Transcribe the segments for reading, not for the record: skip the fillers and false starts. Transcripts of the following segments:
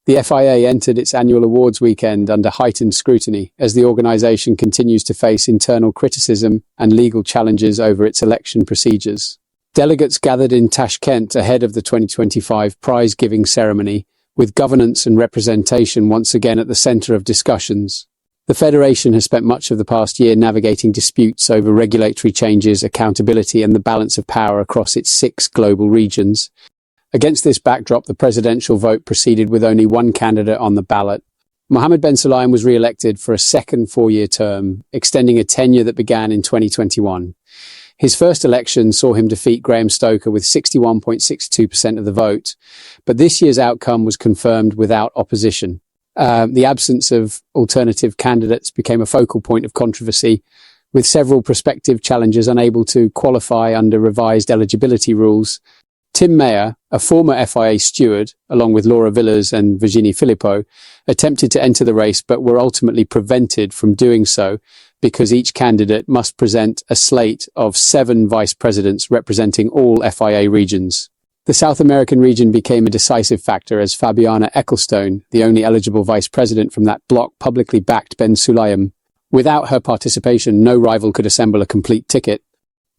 The FIA entered its annual awards weekend under heightened scrutiny as the organisation continues to face internal criticism and legal challenges over its election procedures. Delegates gathered in Tashkent ahead of the 2025 prize-giving ceremony, with governance and representation once again at the centre of discussions. The Federation has spent much of the past year navigating disputes over regulatory changes, accountability and the balance of power across its 6 global regions. Against this backdrop, the presidential vote proceeded with only one candidate on the ballot. Mohammed bin Sulayem was re-elected for a second 4-year term, extending a tenure that began in 2021. His first election saw him defeat Graham Stoker with 61.62% of the vote, but this year's outcome was confirmed without opposition. The absence of alternative candidates became a focal point of controversy, with several prospective challengers unable to qualify under revised eligibility rules. Tim Mayer, a former FIA steward, along with Laura Villas and Virginie Philippot, attempted to enter the race but were ultimately prevented from doing so because each candidate must present a slate of 7 vice presidents representing all FIA regions. The South American region became a decisive factor as Fabiana Ecclestone, the only eligible vice president from that bloc, publicly backed bin Sulayem. Without her participation, no rival could assemble a complete ticket.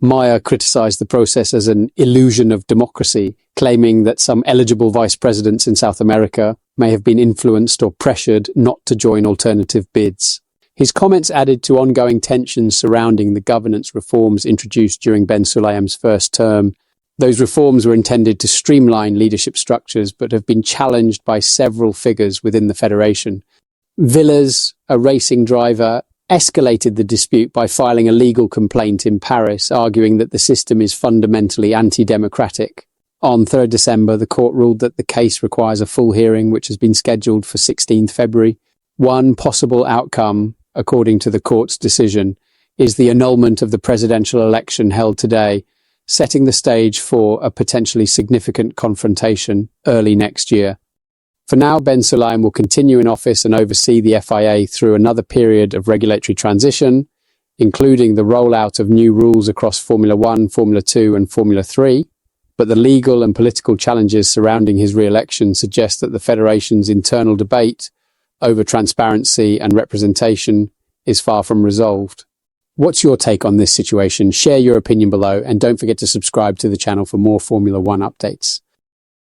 Mayer criticised the process as an illusion of democracy, claiming that some eligible vice presidents in South America may have been influenced or pressured not to join alternative bids. His comments added to ongoing tensions surrounding the governance reforms introduced during bin Sulayem's first term. Those reforms were intended to streamline leadership structures but have been challenged by several figures within the federation. Villas, a racing driver, escalated the dispute by filing a legal complaint in Paris, arguing that the system is fundamentally anti-democratic. On 3rd December, the court ruled that the case requires a full hearing, which has been scheduled for 16th February. One possible outcome, according to the court's decision, is the annulment of the presidential election held today, setting the stage for a potentially significant confrontation early next year. For now, bin Sulayem will continue in office and oversee the FIA through another period of regulatory transition, including the rollout of new rules across Formula 1, Formula 2 and Formula 3. But the legal and political challenges surrounding his re-election suggest that the Federation's internal debate over transparency and representation is far from resolved. What's your take on this situation? Share your opinion below and don't forget to subscribe to the channel for more Formula 1 updates.